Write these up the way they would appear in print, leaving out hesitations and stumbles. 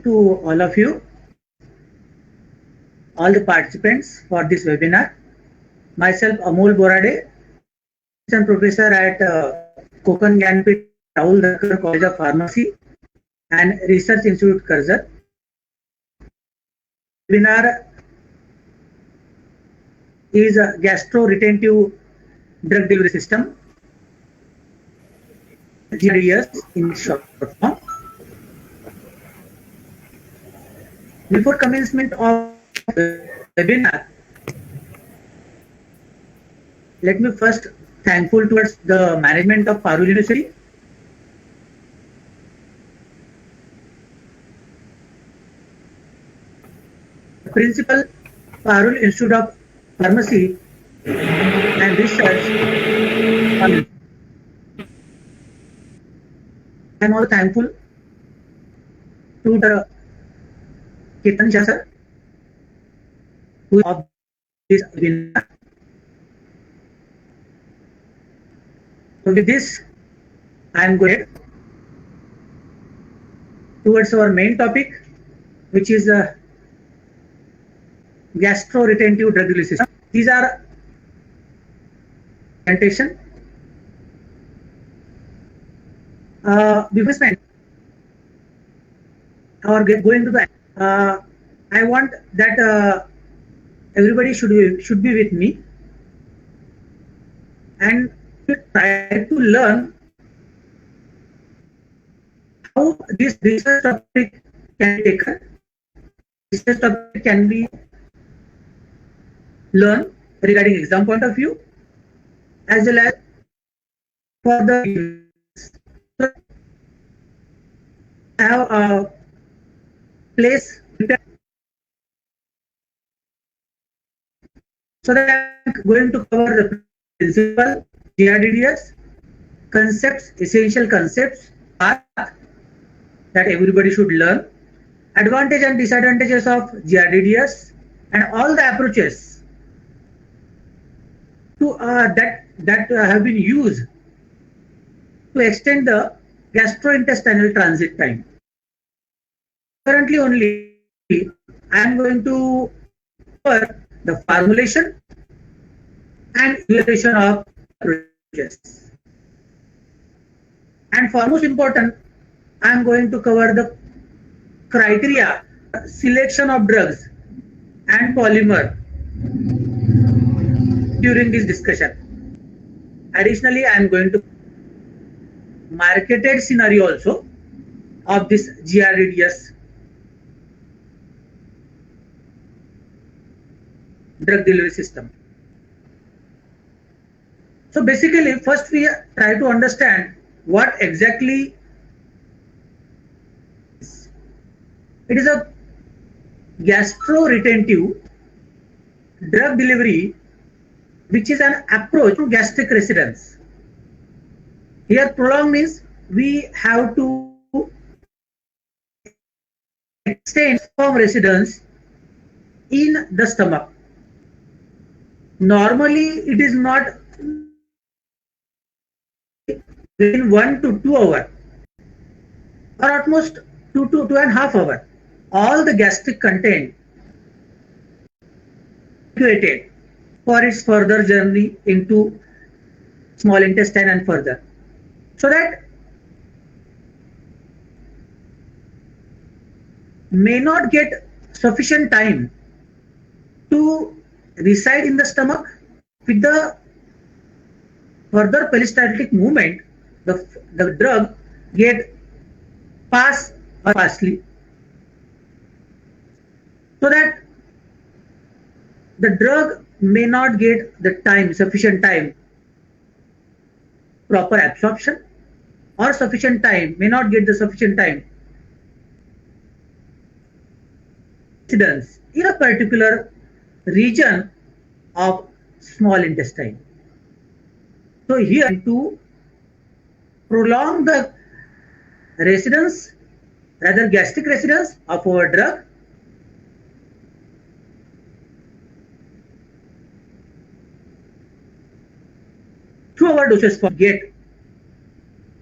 to all of you, all the participants for this webinar. Myself Amol Borade, assistant professor at Konkan Gyanpith Rahul Dhankar College of Pharmacy and Research Institute Karjat. Webinar is a gastro-retentive drug delivery system, GDS in short form. Before commencement of the webinar, let me first thankful towards the management of Parul University, Principal, Parul Institute of Pharmacy and Research. I am also thankful to the Ketan Jha sir, who is of this webinar. So with this, I am going towards our main topic, which is gastro-retentive drug delivery system. These are presentation. Before spend or going to the, I want that everybody should be with me and try to learn how this research topic can be taken. Research topic can be learned regarding exam point of view, as well as for the have a place so that I'm going to cover the principal GRDDS concepts, essential concepts that everybody should learn, advantage and disadvantages of GRDDS, and all the approaches to that have been used to extend the gastrointestinal transit time. Currently only I am going to cover the formulation and evaluation of approaches. And for most important, I am going to cover the criteria, selection of drugs and polymer during this discussion. Additionally, I am going to marketed scenario also of this GRDDS drug delivery system. So basically, first we try to understand what exactly it is. A gastro-retentive drug delivery, which is an approach to gastric residence. Here prolong means we have to extend sperm residence in the stomach. Normally it is not within 1 to 2 hours or at most 2 to 2.5 hours. All the gastric content evacuated for its further journey into small intestine and further, so that may not get sufficient time to reside in the stomach. With the further peristaltic movement, the drug get pass or fastly, so that the drug may not get the time, sufficient time, proper absorption, or sufficient time, may not get the sufficient time residence in a particular region of small intestine. So here to prolong the residence, rather gastric residence of our drug, through our doses for get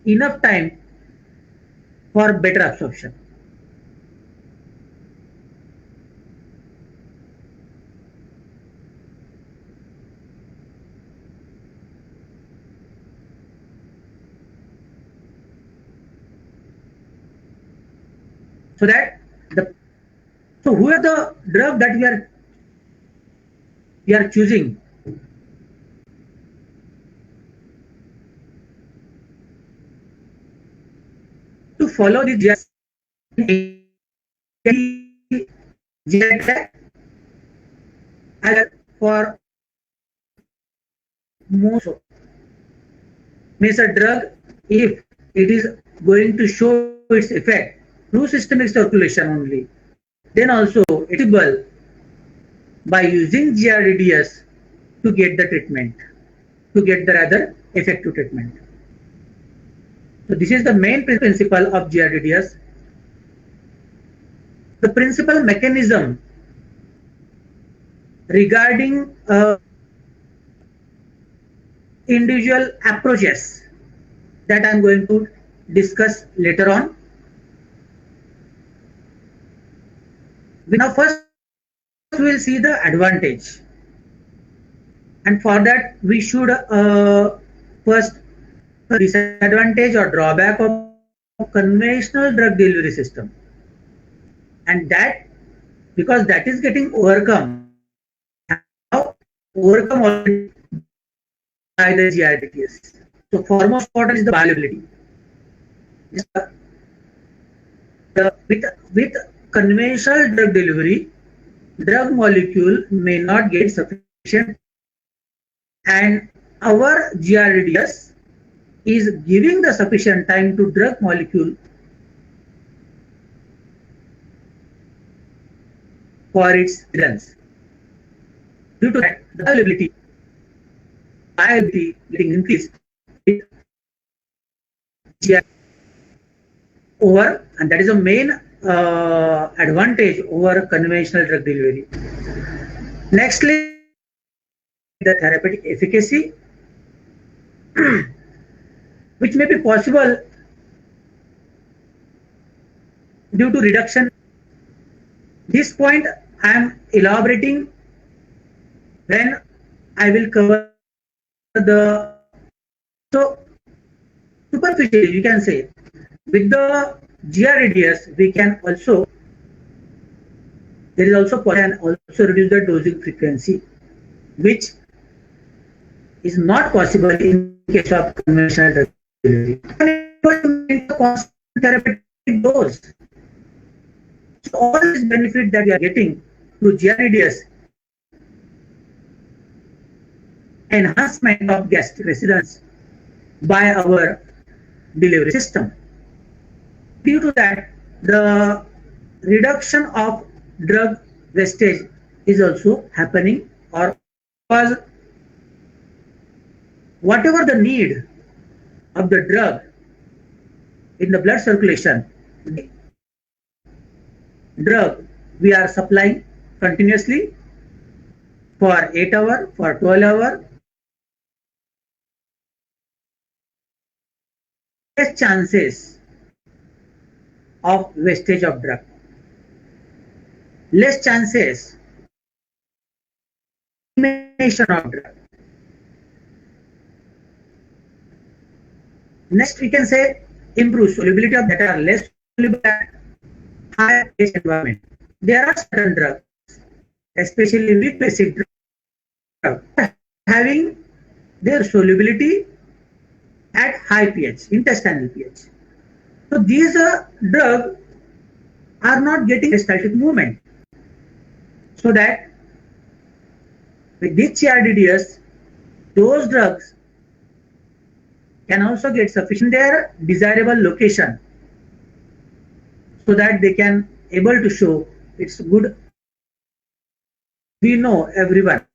enough time for better absorption. So that who are the drug that we are choosing? To follow the GI for most means a drug, if it is going to show its effect through systemic circulation only, then also it is possible by using GRDS to get the treatment, to get the rather effective treatment. So this is the main principle of GRDS. The principal mechanism regarding individual approaches that I am going to discuss later on. Now first we will see the advantage, and for that we should first disadvantage or drawback of conventional drug delivery system, and that because that is getting overcome by the GRDS. So foremost important is the bioavailability. With conventional drug delivery, drug molecule may not get sufficient, and our GRDS is giving the sufficient time to drug molecule for its clearance. Due to that, the viability getting increased over, and that is a main advantage over conventional drug delivery. Nextly, the therapeutic efficacy, which may be possible due to reduction. This point I am elaborating when I will cover the, so superficially you can say with the GRDS we can also, there is also can also reduce the dosing frequency, which is not possible in case of conventional drug delivery. Constant therapeutic dose. So all this benefit that we are getting through GRDS, enhancement of gastric residence by our delivery system. Due to that, the reduction of drug wastage is also happening, or because whatever the need of the drug in the blood circulation, drug we are supplying continuously for 8 hours, for 12 hours. Less chances of wastage of drug, less chances of elimination of drug. Next, we can say improve solubility of that are less soluble at higher pH environment. There are certain drugs, especially weak basic drugs, having their solubility at high pH, intestinal pH. So these drugs are not getting peristaltic movement. So that with this GRDS, those drugs can also get sufficient their desirable location, so that they can able to show it's good. We know everyone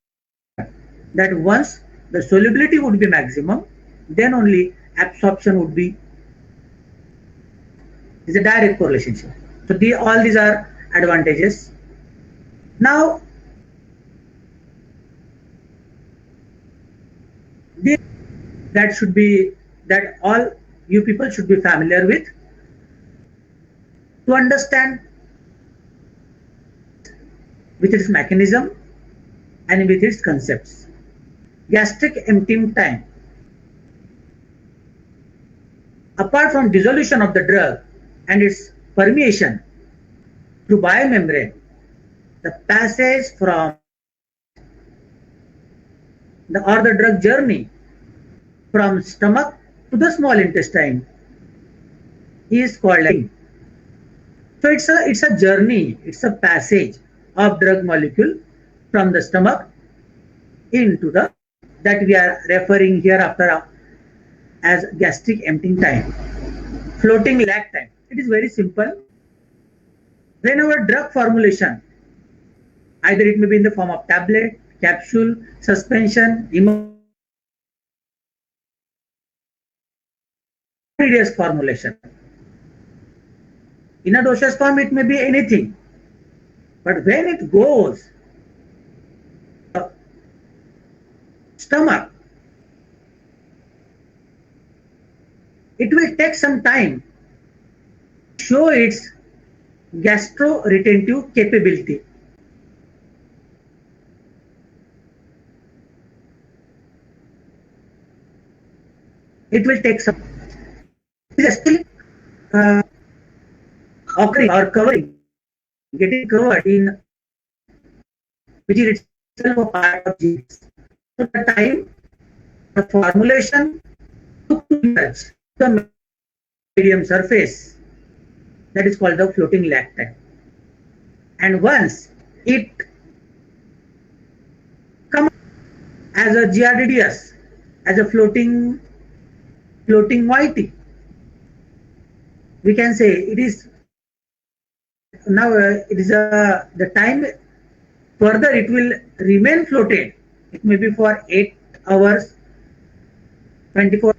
that once the solubility would be maximum, then only absorption would be, is a direct correlation. So all these are advantages. Now that all you people should be familiar with to understand with its mechanism and with its concepts. Gastric emptying time. Apart from dissolution of the drug and its permeation through biomembrane, the passage from the drug journey from stomach to the small intestine is called. So it's a journey, it's a passage of drug molecule from the stomach into the, that we are referring here after as gastric emptying time, floating lag time. It is very simple. Whenever drug formulation, either it may be in the form of tablet, capsule, suspension, intermediate formulation. In a dosage form, it may be anything. But when it goes stomach, it will take some time to show its gastro-retentive capability. It will take some. It is still occurring or covering, getting covered in, which is itself a part of genes. So the time the formulation to touch the medium surface, that is called the floating lag time. And once it comes as a GRDDS, as a floating moiety, we can say it is now it is the time further it will remain floated. It may be for 8 hours, 24,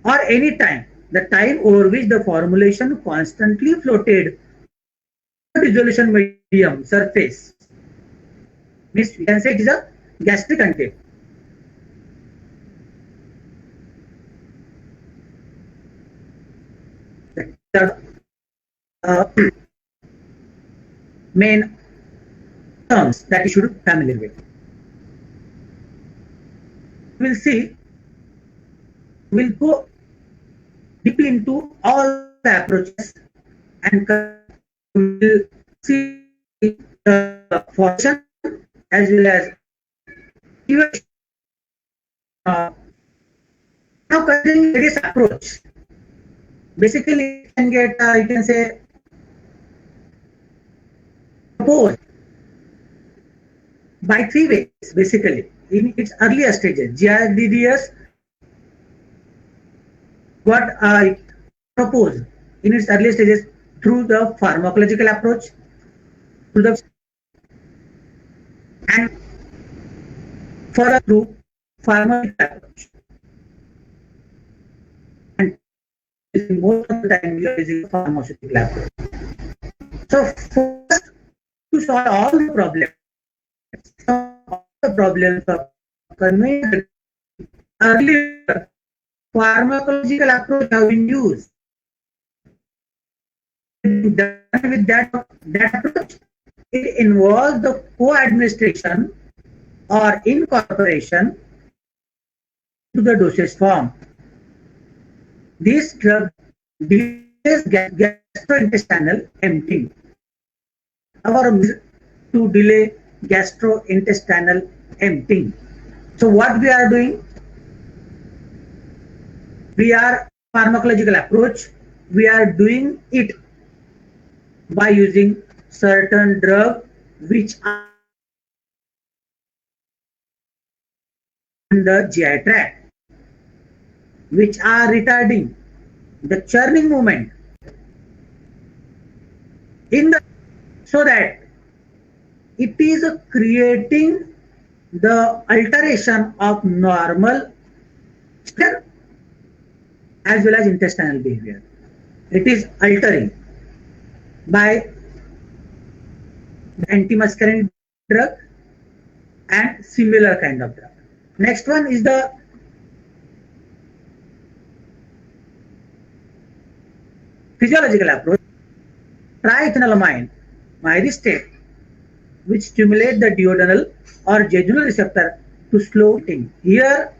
or any time, the time over which the formulation constantly floated dissolution medium surface. Means we can say it is a gastric content. The main terms that you should be familiar with. We'll see, we'll go deeply into all the approaches and we'll see the function as well as even now considering this approach. Basically, you can get, you can say, proposed by 3 ways, basically, in its earlier stages. GRDDS got proposed in its earlier stages through the pharmacological approach, through the and further through pharmacological approach. And most of the time we are using pharmaceutical approach. So first, to solve all the problems of conventional earlier pharmacological approach have been used. With that approach, it involves the co-administration or incorporation to the dosage form. This drug delays gastrointestinal emptying. Our to delay gastrointestinal emptying. So what we are doing? We are pharmacological approach. We are doing it by using certain drug which are in the GI tract, which are retarding the churning movement in the, so that it is creating the alteration of normal as well as intestinal behavior. It is altering by the antimuscarinic drug and similar kind of drug. Next one is the physiological approach. Triethanolamine myristate, which stimulate the duodenal or jejunal receptor to slow eating. Here,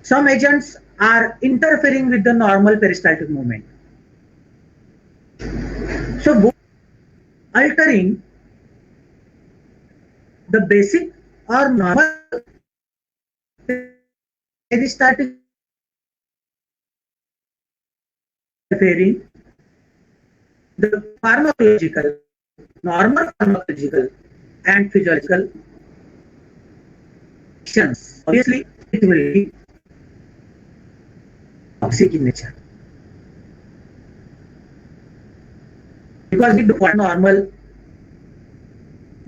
some agents are interfering with the normal peristaltic movement. So both altering the basic or normal peristaltic interfering the pharmacological, normal pharmacological and physiological actions. Obviously, it will be toxic in nature because it what normal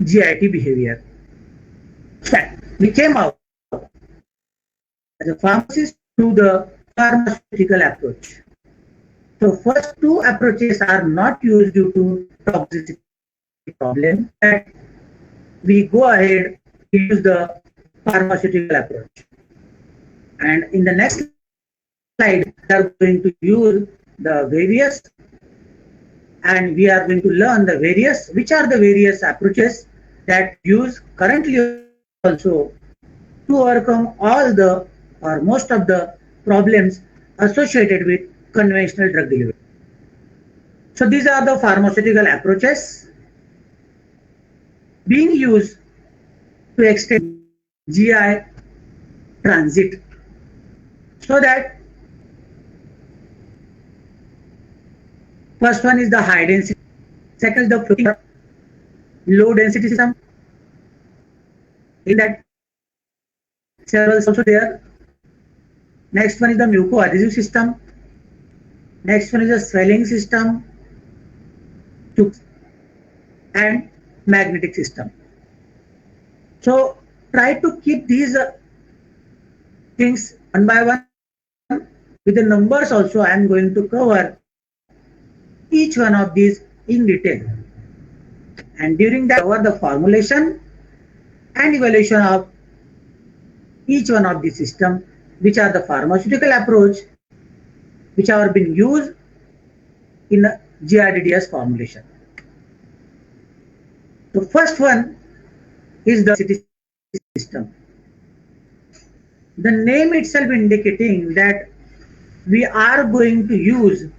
GIT behavior. That we came out as a pharmacist to the pharmaceutical approach. So first two approaches are not used due to toxicity problem, and we go ahead to use the pharmaceutical approach. And in the next slide, we are going to use the various, and we are going to learn the various, which are the various approaches that use currently also to overcome all the or most of the problems associated with conventional drug delivery. So these are the pharmaceutical approaches being used to extend GI transit so that first one is the high density, second is the floating low density system. In that several also there. Next one is the mucoadhesive system. Next one is the swelling system and magnetic system. So try to keep these things one by one with the numbers also. I am going to cover each one of these in detail, and during that cover the formulation and evaluation of each one of these systems, which are the pharmaceutical approach which are being used in the GRDDS formulation. The first one is the city system. The name itself indicating that we are going to use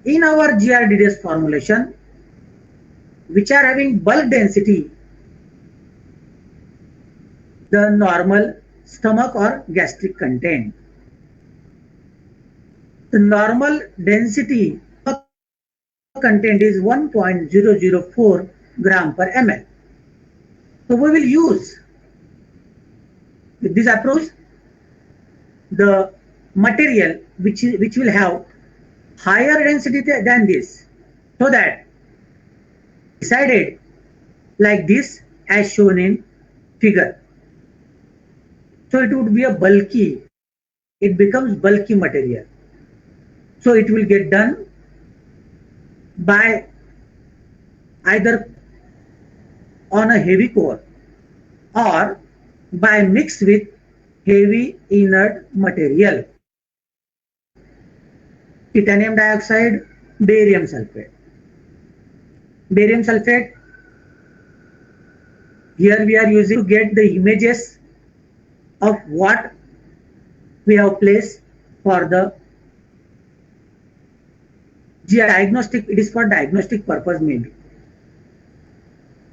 in our GRDDS formulation, which are having bulk density, the normal stomach or gastric content. The normal density content is 1.004 gram per ml. So we will use with this approach the material which will have higher density than this, so that decided like this as shown in figure. So it would be a bulky, it becomes bulky material. So it will get done by either on a heavy core or by mix with heavy inert material, titanium dioxide, barium sulfate. Barium sulfate, here we are using to get the images of what we have placed for the GI diagnostic. It is for diagnostic purpose maybe.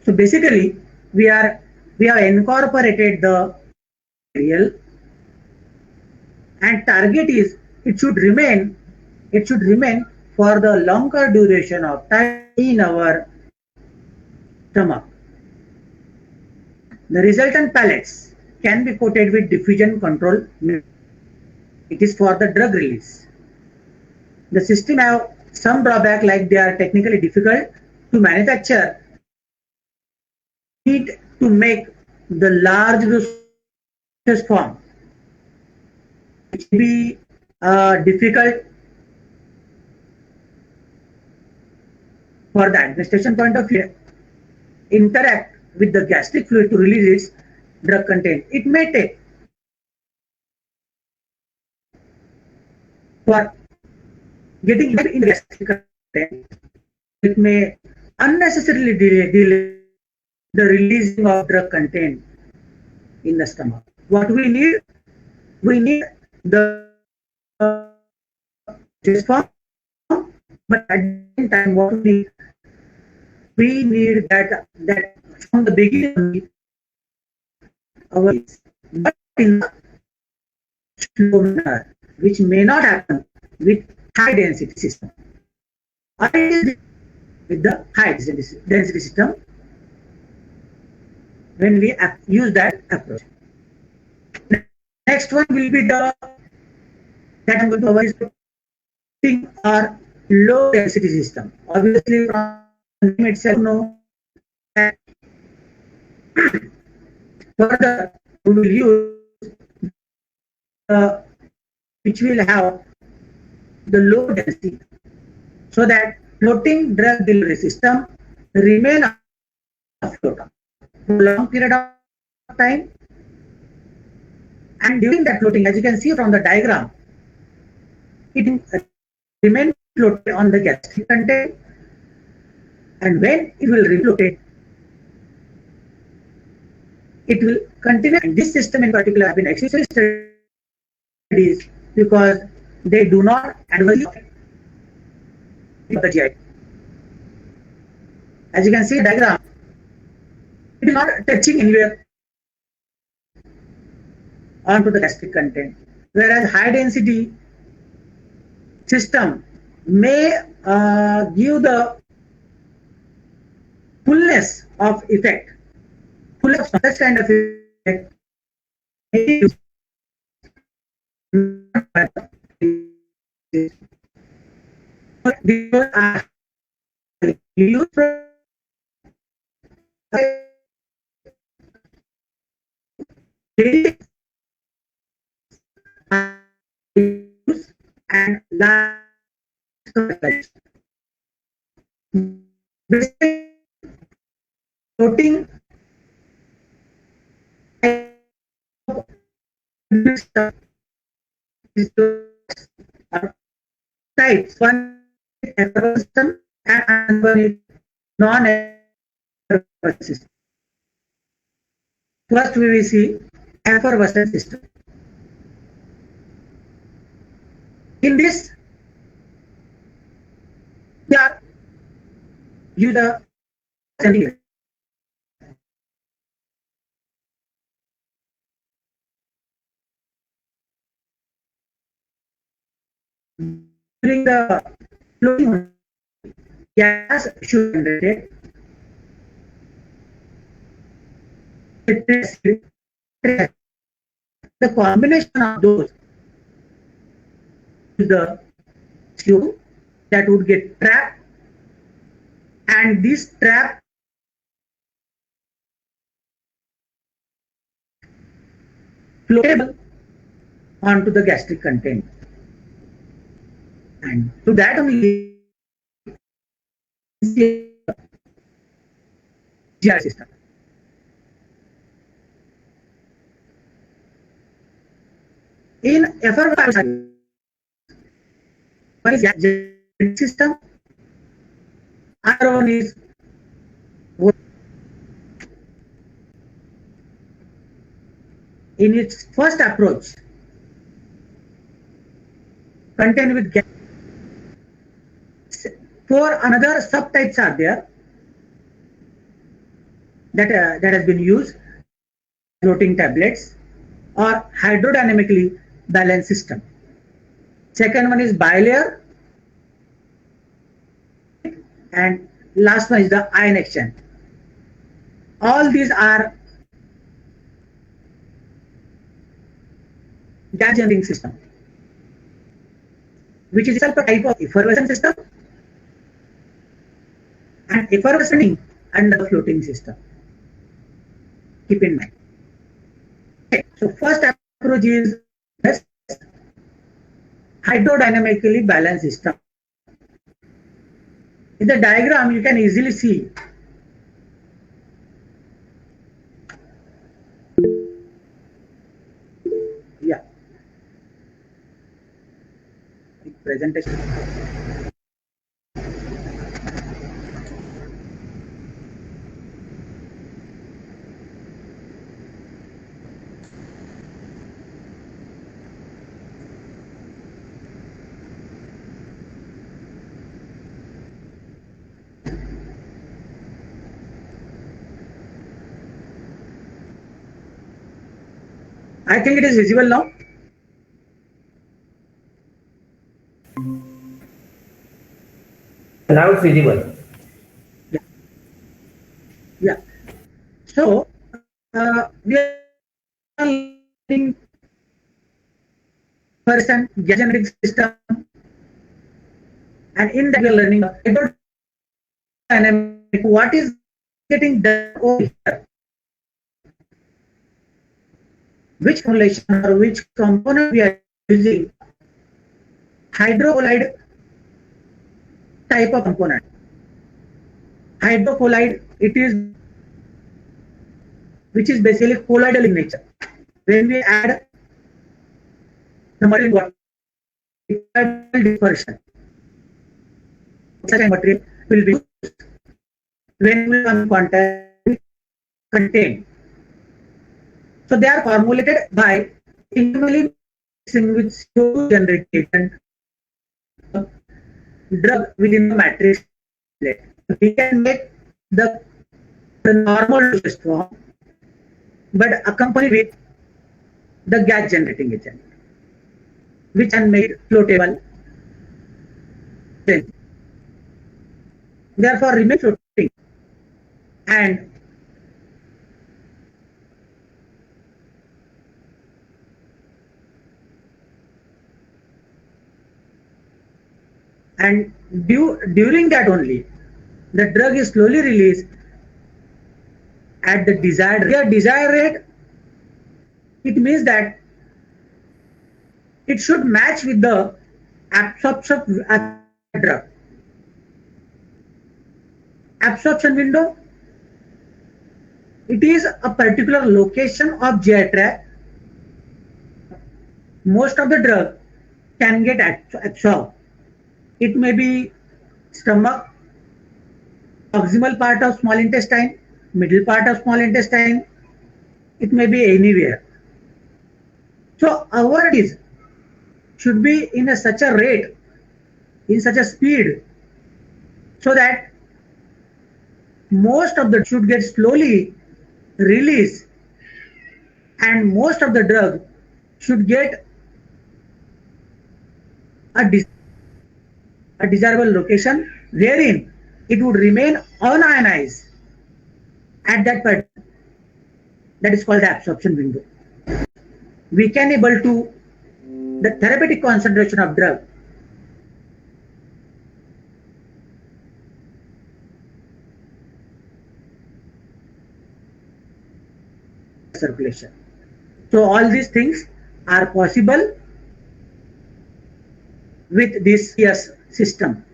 So basically we have incorporated the material, and target is it should remain for the longer duration of time in our stomach. The resultant pellets can be coated with diffusion control. It is for the drug release. The system have some drawback, like they are technically difficult to manufacture. Need to make the large dosage form, which will be difficult for the administration point of view. Interact with the gastric fluid to release its drug content. It may take for getting in the gastric content. It may unnecessarily delay the releasing of drug content in the stomach. What we need the this form, but at the same time, what we need that from the beginning our but in the slow manner, which may not happen with high density system. Or it is with the high density system when we use that approach. Next one will be the that I'm going to cover is floating or low density system. Obviously, from the name itself, no. Further, we will use which will have the low density, so that floating drug delivery system remain afloat for a long period of time. And during that floating, as you can see from the diagram, it remains floated on the gastric content, and when it will refloated, it will continue. And this system in particular has been extensively studied because they do not adversely affect the GI. As you can see, diagram, it is not touching anywhere onto the gastric content, whereas high density system may give the fullness of effect, fullness of such kind of effect. And last floating types. One is effervescent and one is non-effervescent system. First we will see effervescent system. In this, we are use the during the floating, gas should be generated. The combination of those is the CO that would get trapped, and this trap floatable onto the gastric content, and to that only GI system. In effervescent system, other one is in its first approach contained with gas. Four another subtypes are there that has been used: floating tablets or hydrodynamically balanced system. Second one is bilayer, and last one is the ion exchange. All these are gas generating system, which is itself a type of effervescent system, and effervescing and the floating system. Keep in mind. Okay, so first approach is hydrodynamically balanced system. In the diagram, you can easily see presentation. I think it is visible now. Now it's visible. Yeah. Yeah. So we are learning first and gas generating system, and in that we are learning hydrodynamic. What is getting done over here? Which formulation or which component we are using? Hydrocolloid type of component. Hydrocolloid, it is which is basically colloidal in nature. When we add the material in water, it dispersion. Such a material will be used when we come in contact with contain. So they are formulated by internally mixing with CO2 generated drug within the matrix. We can make the normal dosage form, but accompanied with the gas generating agent, which can make it floatable. Therefore, remain floating and during that only the drug is slowly released at the desired rate. It means that it should match with the absorption drug. Absorption window, it is a particular location of GI tract. Most of the drug can get absorbed. It may be stomach, proximal part of small intestine, middle part of small intestine. It may be anywhere. So our disease should be in such a rate, in such a speed, so that most of the should get slowly released, and most of the drug should get a desirable location wherein it would remain unionized at that point. That is called the absorption window. We can able to the therapeutic concentration of drug circulation. So all these things are possible with this system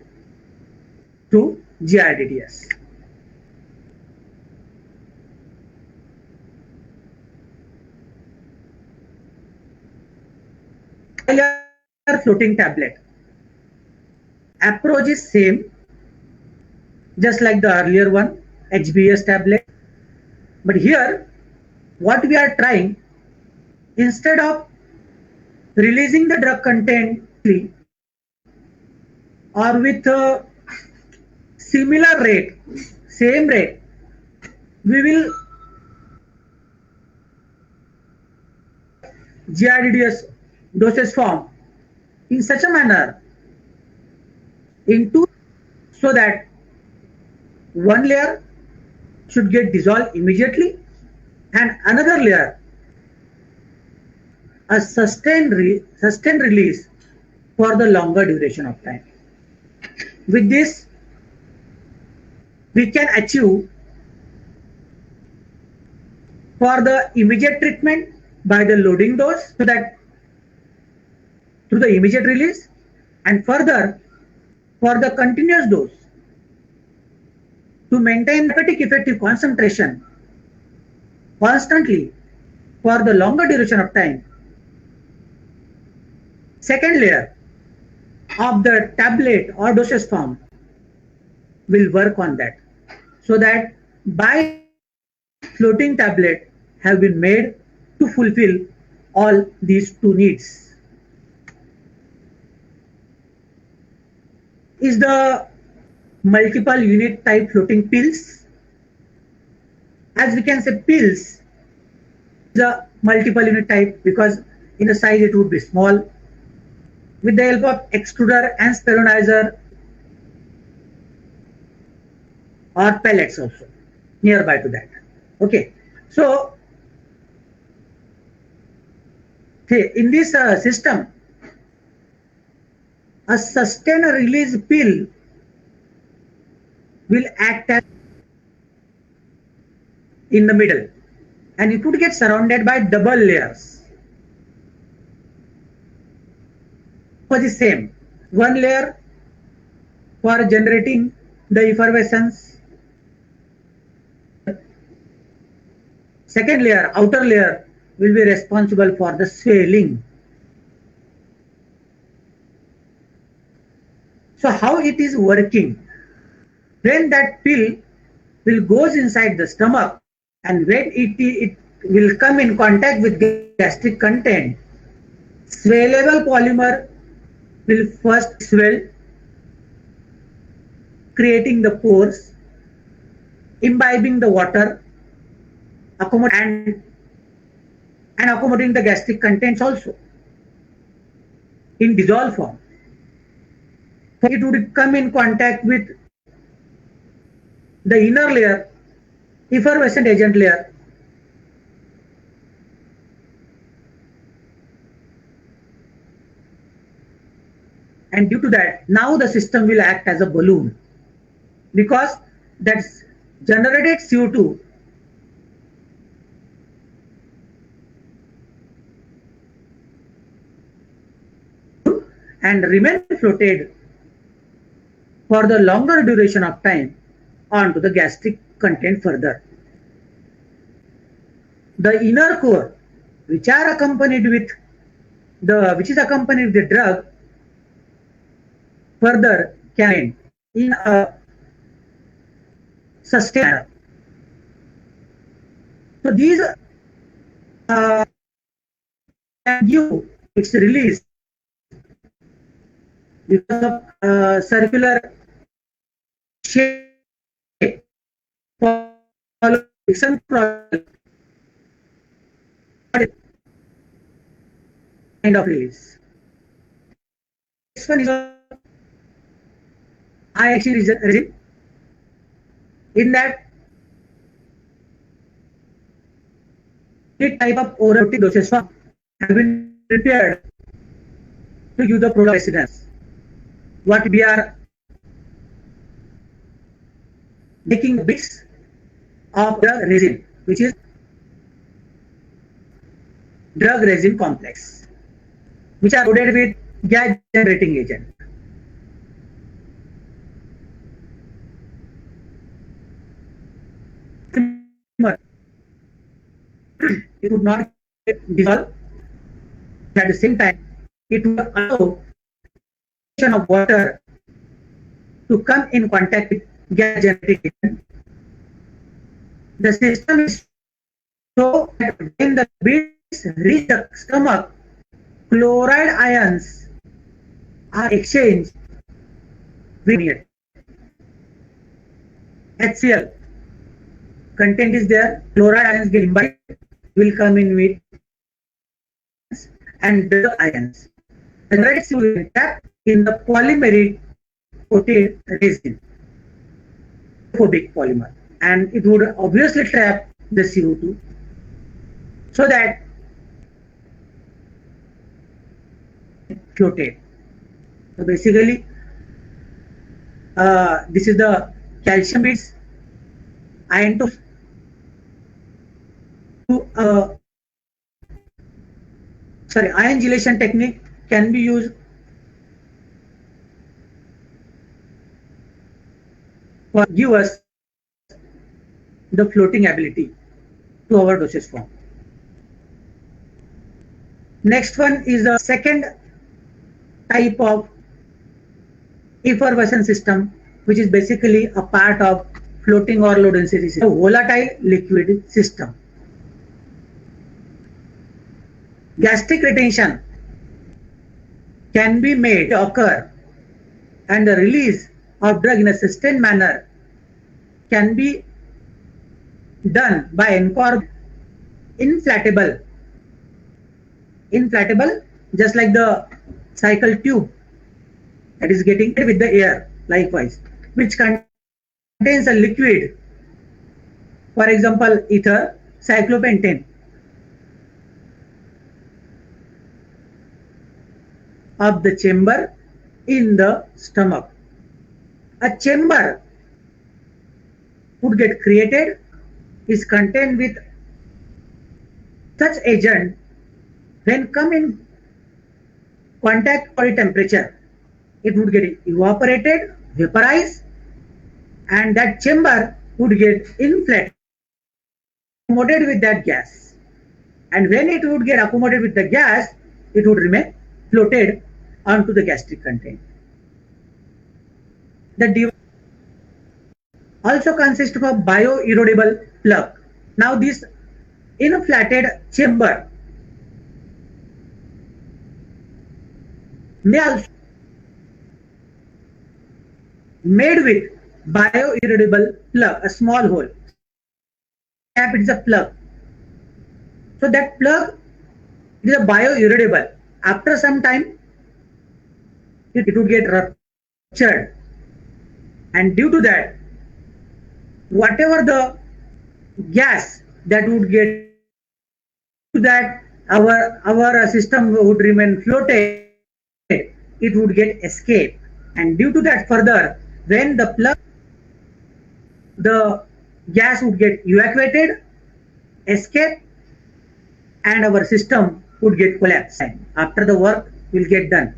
through GRDDS. Floating tablet approach is same, just like the earlier one, HBS tablet. But here, what we are trying, instead of releasing the drug content or with a similar rate, same rate, we will GRDDS dosage form in such a manner into so that one layer should get dissolved immediately and another layer a sustained release for the longer duration of time. With this, we can achieve for the immediate treatment by the loading dose, so that through the immediate release, and further for the continuous dose to maintain therapeutic effective concentration constantly for the longer duration of time. Second layer of the tablet or dosage form will work on that, so that by floating tablet have been made to fulfill all these two needs. Is the multiple unit type floating pills. As we can say, pills the multiple unit type because in the size it would be small. With the help of extruder and spheronizer or pellets also nearby to that. Okay, so in this system, a sustain release pill will act as in the middle, and it would get surrounded by double layers. For the same, one layer for generating the effervescence, second layer, outer layer, will be responsible for the swelling. So how it is working? When that pill will goes inside the stomach, and when it will come in contact with gastric content, swellable polymer will first swell, creating the pores, imbibing the water, and accommodating the gastric contents also in dissolved form. So it would come in contact with the inner layer, effervescent agent layer, and due to that, now the system will act as a balloon because that's generated CO2 and remain floated for the longer duration of time onto the gastric content further. The inner core, which is accompanied with the drug, further can in a sustainer. So these can give its release because of circular shape following kind of release. This one is IHC resin. In that, this type of oral dosage form have been prepared to give the product residence. What we are making bits of the resin, which is drug resin complex, which are loaded with gas generating agent. It would not dissolve. At the same time, it would allow of water to come in contact with gas generating agent. The system is so that when the bits reach the stomach, chloride ions are exchanged with it. HCl content is there, chloride ions get imbibed, will come in with and the ions. The reds will tap in the polymeric coated resin, phobic polymer, and it would obviously trap the CO2 so that floated. So basically, this is the calcium bits. Ion gelation technique can be used for give us the floating ability to our dosage form. Next one is the second type of effervescent system, which is basically a part of floating or low density system, a volatile liquid system. Gastric retention can be made to occur, and the release of drug in a sustained manner can be done by incorporating inflatable, just like the cycle tube that is getting with the air, likewise, which contains a liquid, for example, ether, cyclopentane, of the chamber in the stomach. A chamber would get created is contained with such agent when come in contact body temperature, it would get evaporated, vaporized, and that chamber would get inflated, accommodated with that gas. And when it would get accommodated with the gas, it would remain floated onto the gastric content. The device also consists of a bioerodible plug. Now this inflated chamber may also made with bioerodible plug, a small hole. It is a plug. So that plug is a bioerodible. After some time, it would get ruptured, and due to that, whatever the gas that would get to that, our system would remain floated, it would get escape, and due to that, further when the plug, the gas would get evacuated, escape, and our system would get collapsed. After the work will get done,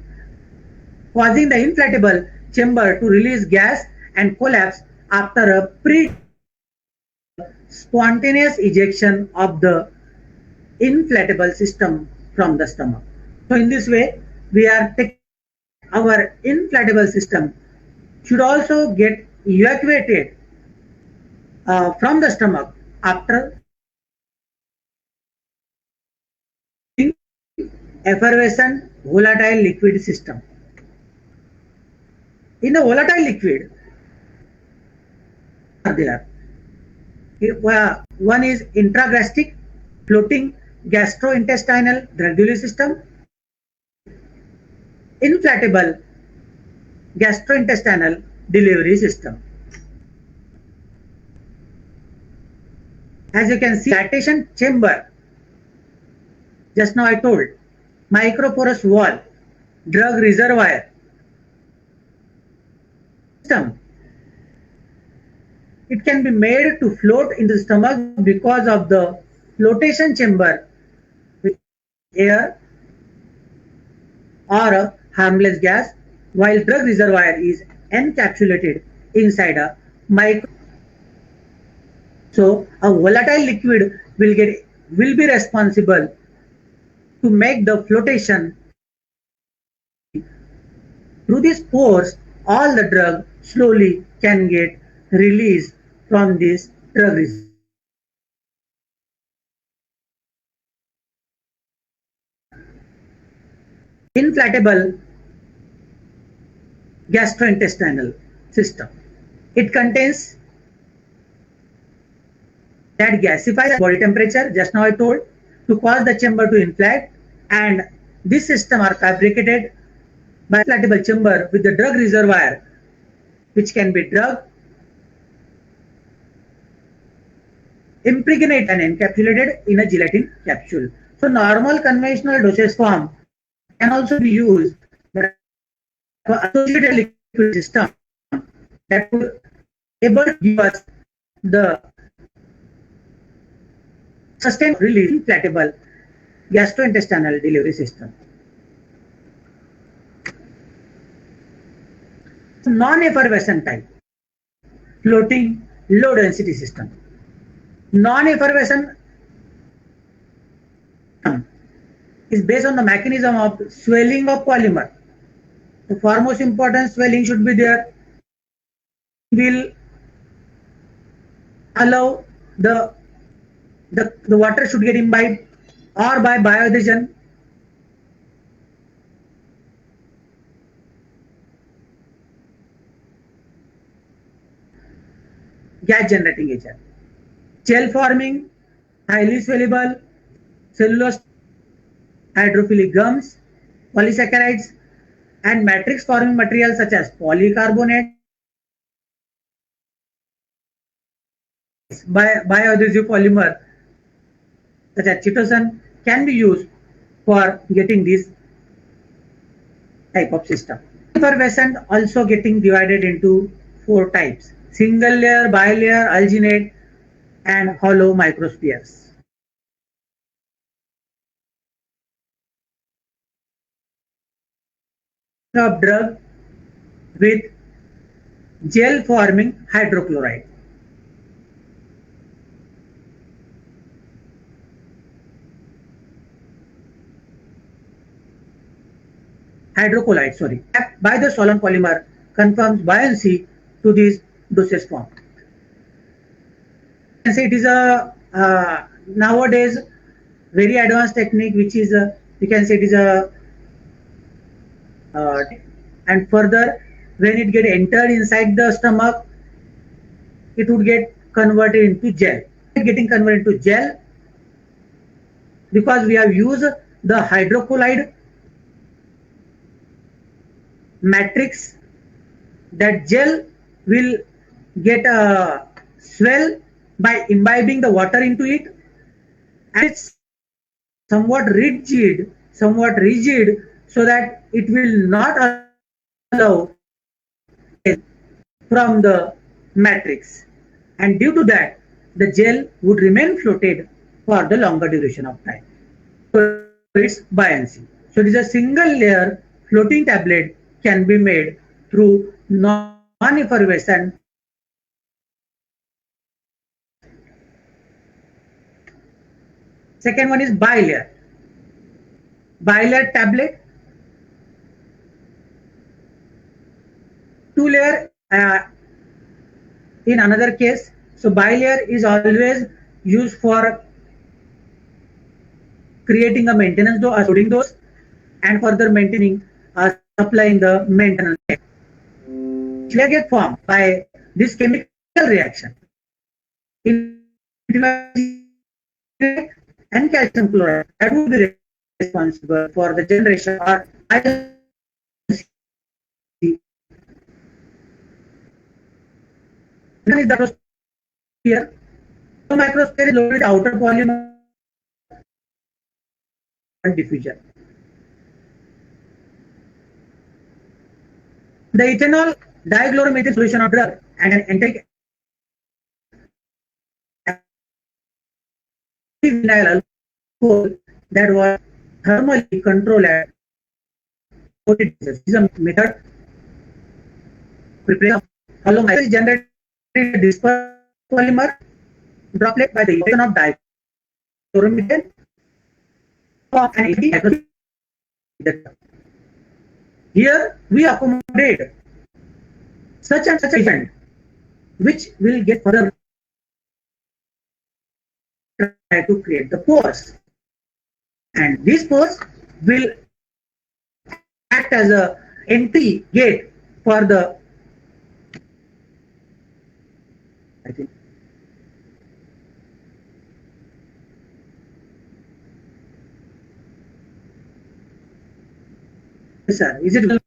causing the inflatable chamber to release gas and collapse after a spontaneous ejection of the inflatable system from the stomach. So in this way, we are taking our inflatable system should also get evacuated from the stomach after effervescent volatile liquid system. In the volatile liquid, there one is intragastric floating gastrointestinal drug delivery system, inflatable gastrointestinal delivery system. As you can see, dilatation chamber, just now I told, microporous wall, drug reservoir system. It can be made to float in the stomach because of the flotation chamber with air or a harmless gas, while drug reservoir is encapsulated inside a micro. So a volatile liquid will be responsible to make the flotation. Through these pores, all the drug slowly can get released from this drug reservoir. Inflatable gastrointestinal system. It contains that gasifies body temperature, just now I told, to cause the chamber to inflate, and this system are fabricated by inflatable chamber with the drug reservoir, which can be drug impregnated and encapsulated in a gelatin capsule. So normal conventional dosage form can also be used, but associated liquid system that would able to give us the sustained release inflatable gastrointestinal delivery system. Non-effervescent type floating low density system. Non-effervescent is based on the mechanism of swelling of polymer. The foremost important swelling should be there. Will allow the water should get imbibed, or by bioadhesion. Gas generating agent. Gel forming, highly soluble, cellulose, hydrophilic gums, polysaccharides, and matrix forming materials such as polycarbonate, bioadhesive polymer such as chitosan can be used for getting this type of system. Effervescent also getting divided into 4 types: single layer, bilayer, alginate, and hollow microspheres. Of drug with gel forming hydrochloride. Hydrocolloid, sorry, by the Solon polymer confirms buoyancy to this dosage form. You can say it is a nowadays very advanced technique, which is you can say it is a and further when it get entered inside the stomach, it would get converted into gel. Getting converted into gel because we have used the hydrocolloid matrix. That gel will get swell by imbibing the water into it, and it's somewhat rigid, so that it will not allow from the matrix, and due to that the gel would remain floated for the longer duration of time. So its buoyancy. So it is a single layer floating tablet can be made through non-effervescent. Second one is bilayer. Bilayer tablet. 2 layer in another case. So bilayer is always used for creating a maintenance dose, loading dose, and further maintaining supplying the maintenance. Clear get formed by this chemical reaction in and calcium chloride that would be responsible for the generation or then is the here. So microsphere is loaded with outer polymer and diffusion. The ethanol dichloromethyl solution of drug and an enteric vinyl alcohol that was thermally controlled at 40 degrees. This is a method preparation hollow microsphere is generated dispersed polymer droplet by the addition of dichloromethyl and here we accommodate such and such an event which will get further try to create the pores, and these pores will act as a entry gate for the I think yes, sir. Is it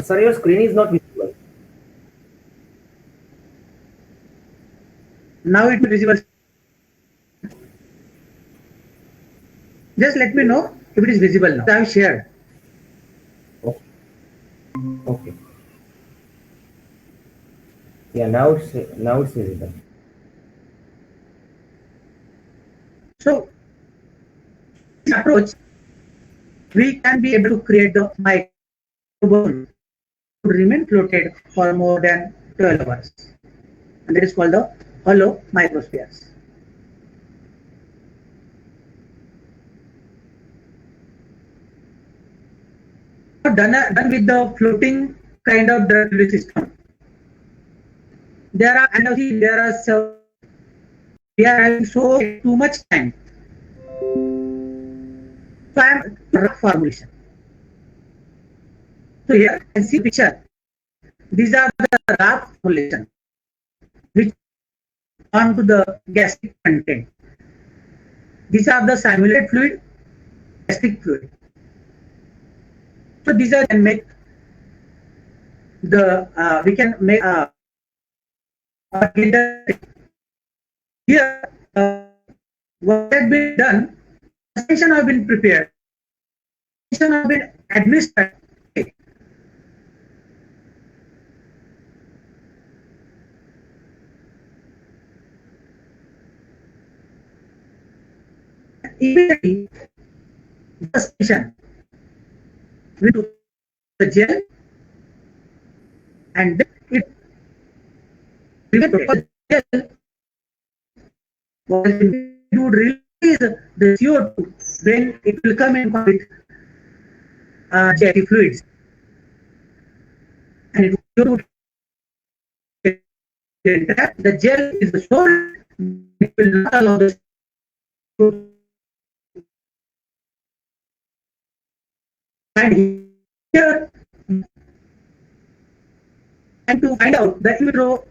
sir, your screen is not visible. now it is visible? Just let me know if it is visible now. I have shared. Okay. Okay. Yeah, now it's visible. So this approach we can be able to create the microbiome to remain floated for more than 12 hours, and that is called the hollow microspheres. Done with the floating kind of drug delivery system. There are we are having so too much time. So I am formulation. So here you can see picture. These are the raft formulation which onto the gastric content. These are the simulate fluid, gastric fluid. So these are can make the we can make here what has been done. Suspension have been prepared. Suspension have been administered. Immediately, the suspension will the gel and then it gel would release the CO2 when it will come in contact with gastric fluids, and it would the gel is so it will not allow the and here and to find out the in vitro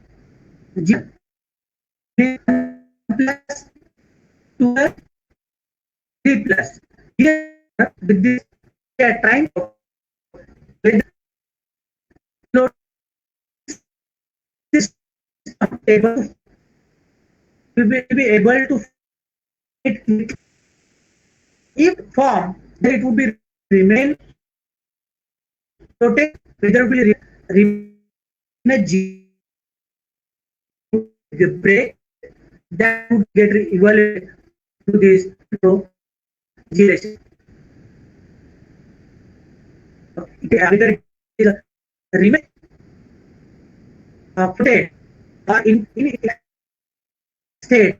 gel plus 2 3 plus. Here with this we are trying to this able to be able to fit if form then it would be remain rotate whether it will remain the break that would get evaluated to this relation. Whether it is remain floated or in state